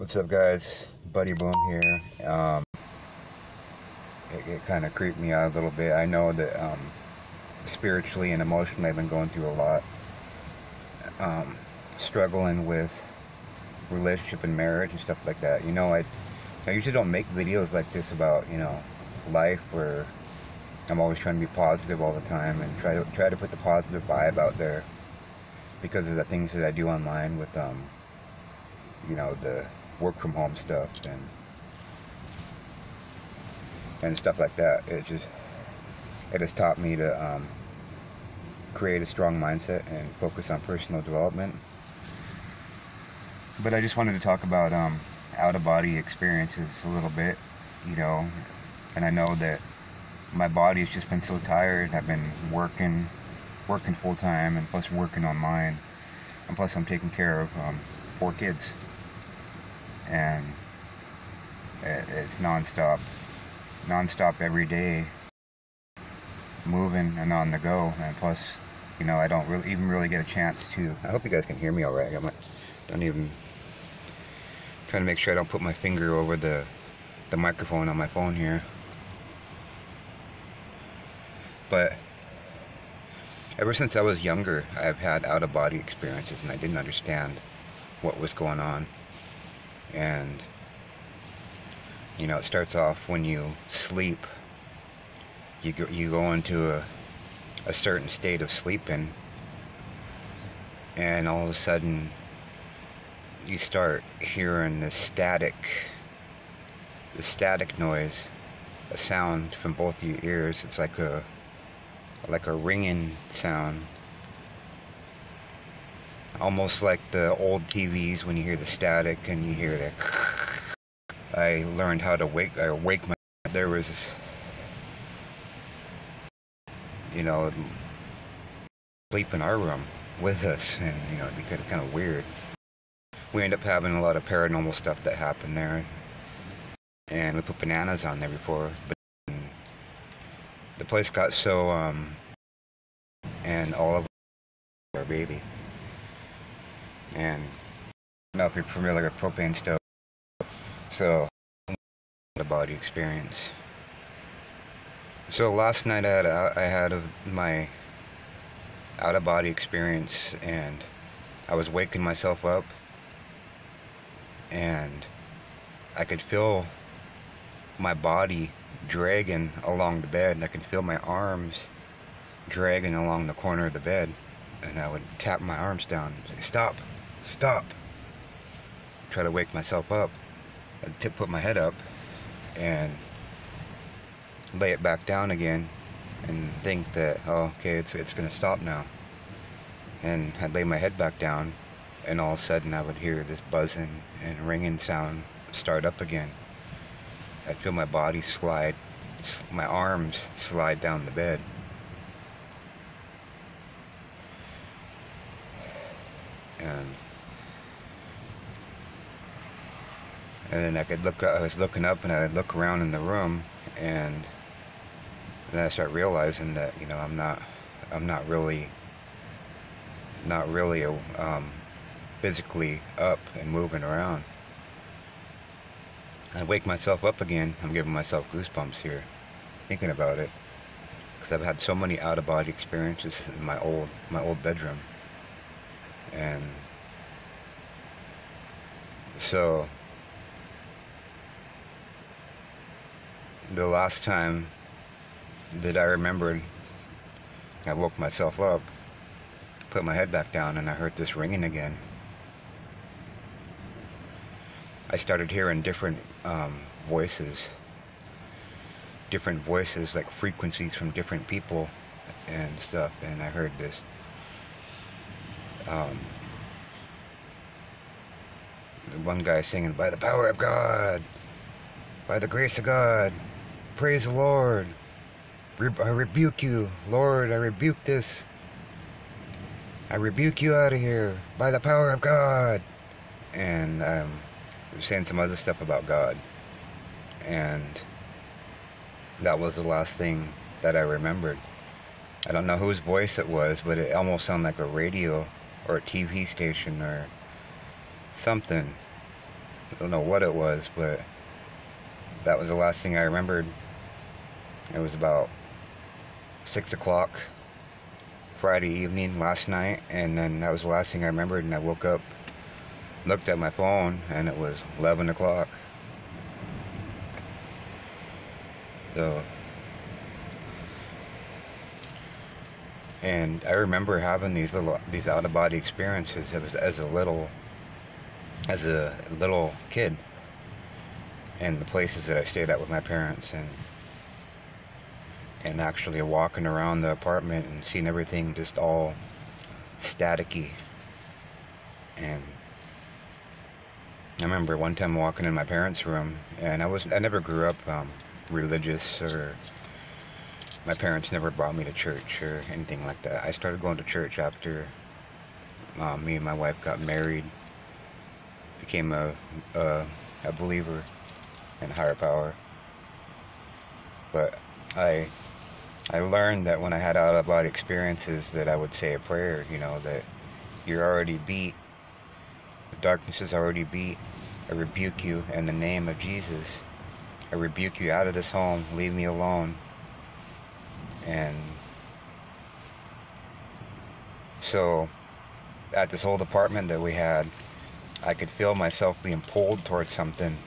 What's up, guys? Buddy Boom here. It kind of creeped me out a little bit. I know that spiritually and emotionally I've been going through a lot. Struggling with relationship and marriage and stuff like that. You know, I usually don't make videos like this about, life, where I'm always trying to be positive all the time and try to put the positive vibe out there because of the things that I do online with the work from home stuff and stuff like that. It has taught me to create a strong mindset and focus on personal development. But I just wanted to talk about out-of-body experiences a little bit, and I know that my body's just been so tired. I've been working full time, and plus working online, and plus I'm taking care of 4 kids, and it's non-stop every day, moving and on the go. And plus, I don't really get a chance to. I hope you guys can hear me all right. Trying to make sure I don't put my finger over the microphone on my phone here. But ever since I was younger, I've had out-of-body experiences, and I didn't understand what was going on. And it starts off when you sleep. You go into a certain state of sleeping, and all of a sudden you start hearing the static noise, a sound from both your ears. It's like a ringing sound, almost like the old TVs when you hear the static and you hear the. I learned how to wake my. There was sleep in our room with us, and it'd be kind of weird. We end up having a lot of paranormal stuff that happened there, and we put bananas on there before, but the place got so and all of our baby. And I don't know if you're familiar with propane stove, so the body experience. So last night I had my out-of-body experience, and I was waking myself up, and I could feel my body dragging along the bed, and I could feel my arms dragging along the corner of the bed, and I would tap my arms down and say, stop, try to wake myself up. I'd put my head up and lay it back down again and think that, oh, okay, it's gonna stop now. And I'd lay my head back down, and all of a sudden I would hear this buzzing and ringing sound start up again. I'd feel my body slide, my arms slide down the bed. And then I was looking up, and I would look around in the room, and then I start realizing that, I'm not really physically up and moving around. I wake myself up again. I'm giving myself goosebumps here, thinking about it, because I've had so many out-of-body experiences in my old bedroom. And so the last time that I remembered, I woke myself up, put my head back down, and I heard this ringing again. I started hearing different voices, like frequencies from different people and stuff, and I heard this one guy singing, "By the power of God, by the grace of God, praise the Lord, I rebuke you, Lord, I rebuke this, I rebuke you out of here, by the power of God." And saying some other stuff about God, and that was the last thing that I remembered. I don't know whose voice it was, but it almost sounded like a radio or a TV station or something. I don't know what it was, but that was the last thing I remembered. It was about 6 o'clock Friday evening last night, and then that was the last thing I remembered, and I woke up, looked at my phone, and it was 11 o'clock. So, and I remember having these out-of-body experiences. It was as a little kid, and the places that I stayed at with my parents, and actually walking around the apartment and seeing everything just all staticky. And I remember one time walking in my parents' room, and I never grew up religious, or my parents never brought me to church or anything like that. I started going to church after me and my wife got married, became a believer in higher power. But I learned that when I had out-of-body experiences that I would say a prayer, that you're already beat. The darkness is already beat. I rebuke you in the name of Jesus. I rebuke you out of this home. Leave me alone. And so at this old apartment that we had, I could feel myself being pulled towards something,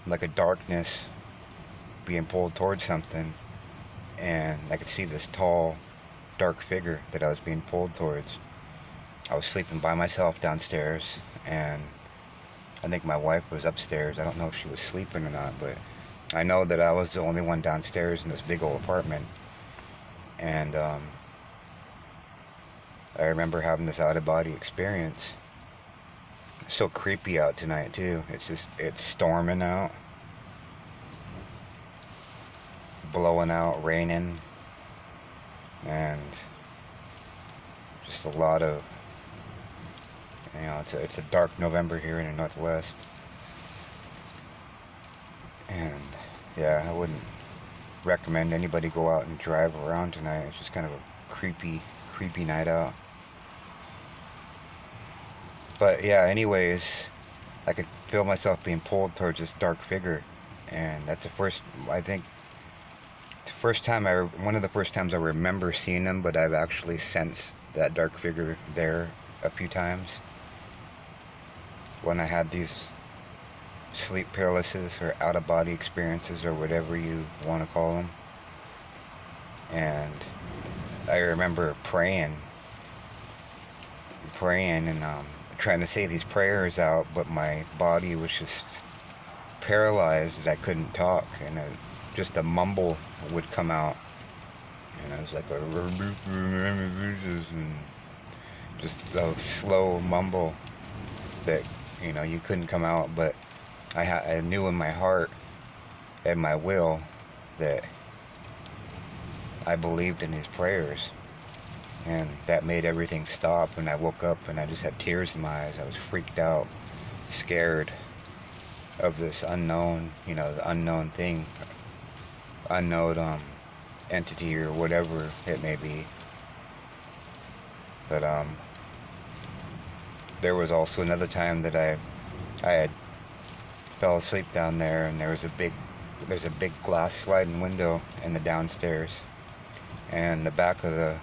like a darkness being pulled towards something, and I could see this tall, dark figure that I was being pulled towards. I was sleeping by myself downstairs, and I think my wife was upstairs. I don't know if she was sleeping or not, but I know that I was the only one downstairs in this big old apartment. And I remember having this out-of-body experience. It's so creepy out tonight too. It's storming out, blowing out, raining, and just a lot of, it's a dark November here in the Northwest. And yeah, I wouldn't recommend anybody go out and drive around tonight. It's just kind of a creepy night out. But yeah, anyways, I could feel myself being pulled towards this dark figure, and that's one of the first times I remember seeing him, but I've actually sensed that dark figure there a few times when I had these sleep paralysis or out-of-body experiences, or whatever you want to call them. And I remember praying and trying to say these prayers out, but my body was just paralyzed. I couldn't talk, and just a mumble would come out, and I was like and just a slow mumble that you couldn't come out. But I knew in my heart and my will that I believed in his prayers, and that made everything stop. And I woke up and I just had tears in my eyes. I was freaked out, scared of this unknown, the unknown thing, unknown entity, or whatever it may be. But there was also another time that I had fell asleep down there, and there's a big glass sliding window in the downstairs, and the back of the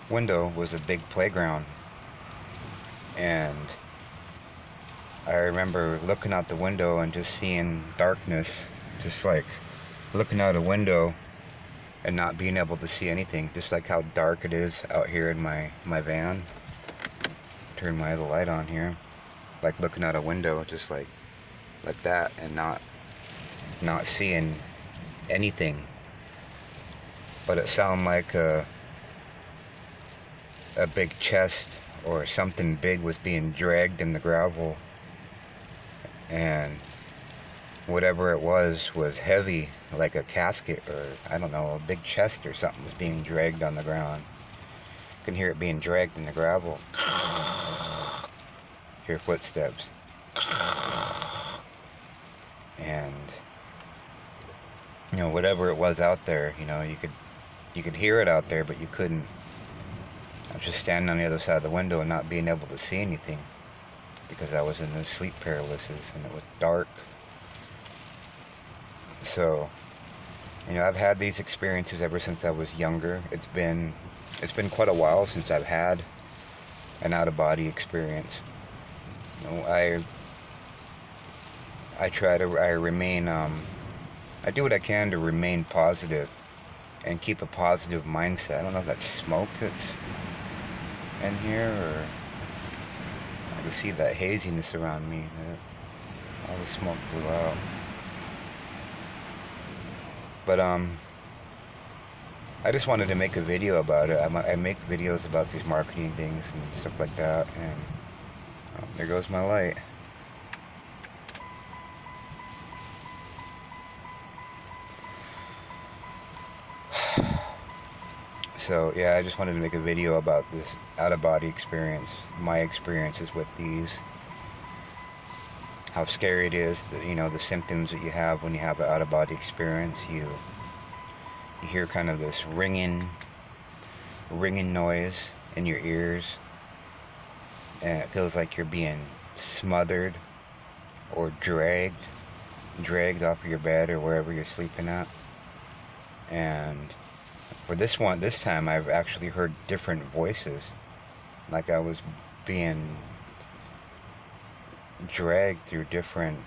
window was a big playground. And I remember looking out the window and just seeing darkness, just like looking out a window and not being able to see anything, just like how dark it is out here in my van. Turn my other light on here, like looking out a window, just like that, and not seeing anything. But it sounded like a big chest or something big was being dragged in the gravel, and whatever it was heavy, like a casket, or I don't know, a big chest or something was being dragged on the ground. You can hear it being dragged in the gravel. Hear footsteps. And whatever it was out there, you could hear it out there, but you couldn't. I was just standing on the other side of the window and not being able to see anything. because I was in the sleep paralysis and it was dark. So, I've had these experiences ever since I was younger. It's been quite a while since I've had an out-of-body experience. I remain, I do what I can to remain positive and keep a positive mindset. I don't know if that's smoke that's in here, or I can see that haziness around me. All the smoke blew out. But I just wanted to make a video about it. I make videos about these marketing things and stuff like that, and there goes my light. So yeah, I just wanted to make a video about this out-of-body experience, my experiences with these, how scary it is, the symptoms that you have when you have an out-of-body experience. You hear kind of this ringing noise in your ears, and it feels like you're being smothered or dragged off of your bed or wherever you're sleeping at. And for this time I've actually heard different voices, like I was being dragged through different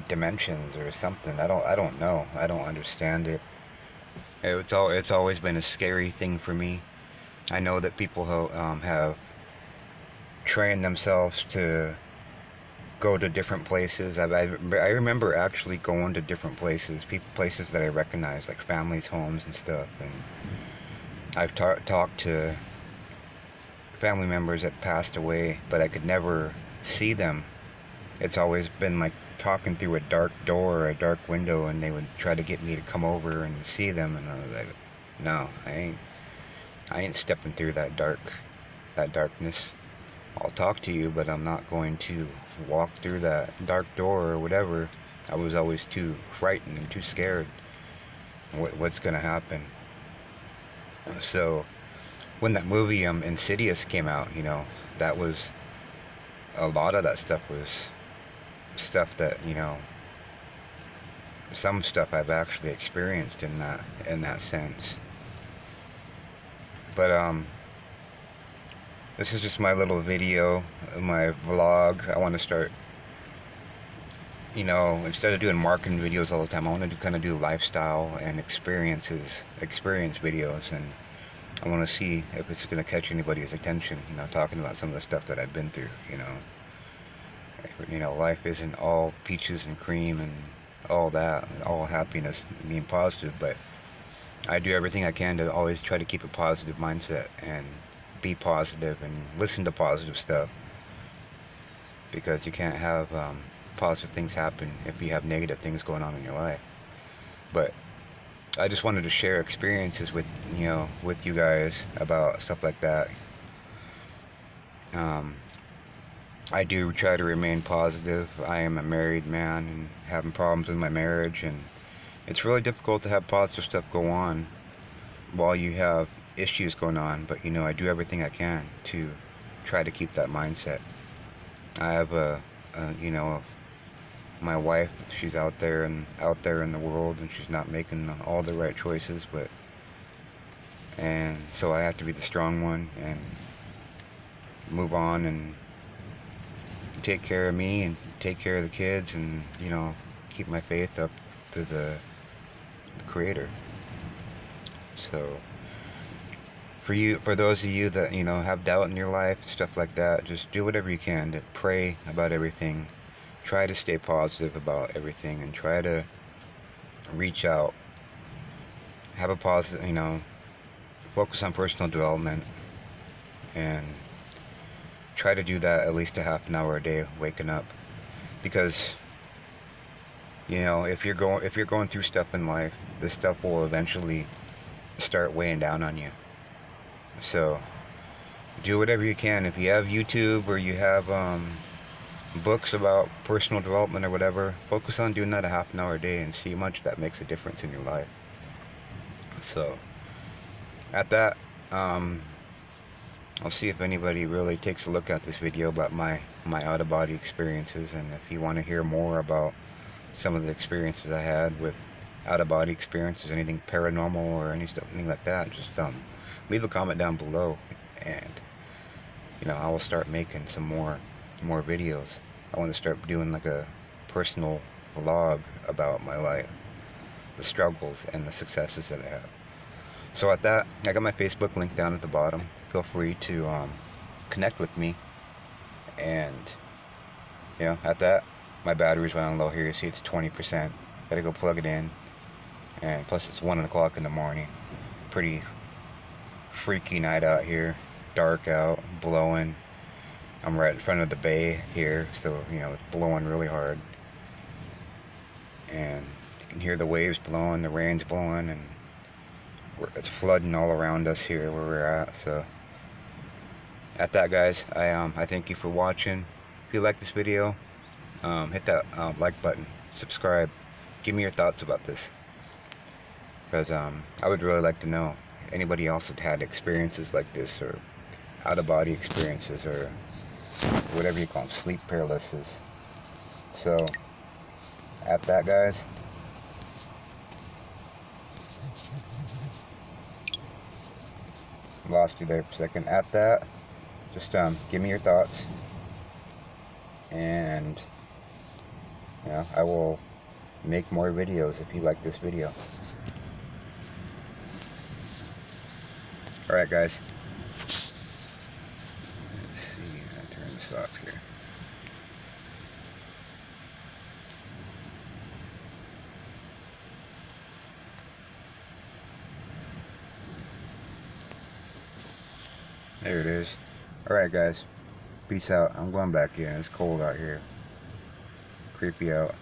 dimensions or something. I don't know. I don't understand it. It's always been a scary thing for me. I know that people have trained themselves to go to different places. I remember actually going to different places, places that I recognize, like families' homes and stuff. And I've talked to family members that passed away, but I could never see them. It's always been like talking through a dark door or a dark window, and they would try to get me to come over and see them, and I was like, no, I ain't stepping through that darkness. I'll talk to you, but I'm not going to walk through that dark door or whatever. I was always too frightened and too scared what's gonna happen. So when that movie Insidious came out, that was, a lot of that stuff was stuff that, some stuff I've actually experienced in that sense. But this is just my little video, my vlog. I want to start, instead of doing marketing videos all the time, I want to kind of do lifestyle and experience videos, and I want to see if it's going to catch anybody's attention, talking about some of the stuff that I've been through. Life isn't all peaches and cream and all that, all happiness and being positive, but I do everything I can to always try to keep a positive mindset and be positive and listen to positive stuff, because you can't have positive things happen if you have negative things going on in your life. But I just wanted to share experiences with you guys about stuff like that. I do try to remain positive. I am a married man and having problems with my marriage, and it's really difficult to have positive stuff go on while you have issues going on. But I do everything I can to try to keep that mindset. I have my wife, she's out there in the world, and she's not making all the right choices, and so I have to be the strong one and move on and take care of me and take care of the kids, and keep my faith up to the Creator. So for those of you that have doubt in your life, stuff like that, just do whatever you can to pray about everything. Try to stay positive about everything, and try to reach out. Have a positive, focus on personal development, and try to do that at least a half an hour a day waking up, because if you're going through stuff in life, this stuff will eventually start weighing down on you. So do whatever you can. If you have YouTube or you have books about personal development or whatever, focus on doing that a half an hour a day and see how much that makes a difference in your life. So at that, I'll see if anybody really takes a look at this video about my out-of-body experiences, and if you want to hear more about some of the experiences I had with out-of-body experiences, anything paranormal or anything like that, just leave a comment down below, and I will start making some more videos. I want to start doing like a personal vlog about my life, the struggles and the successes that I have. So at that, I got my Facebook link down at the bottom. Feel free to connect with me. And at that, my battery's running low here. You see it's 20%. Gotta go plug it in. And plus it's 1 o'clock in the morning. Pretty freaky night out here. Dark out, blowing. I'm right in front of the bay here, so it's blowing really hard. And you can hear the waves blowing, the rain's blowing, and it's flooding all around us here where we're at. So at that, guys, I thank you for watching. If you like this video, hit that like button, subscribe, give me your thoughts about this, because I would really like to know anybody else that had experiences like this, or out-of-body experiences, or whatever you call them, sleep paralysis. So at that, guys, lost you there for a second. At that, just give me your thoughts, and I will make more videos if you like this video. Alright, guys, let's see, I turn this off here. There it is. Alright, guys, peace out. I'm going back in. It's cold out here. Creepy out.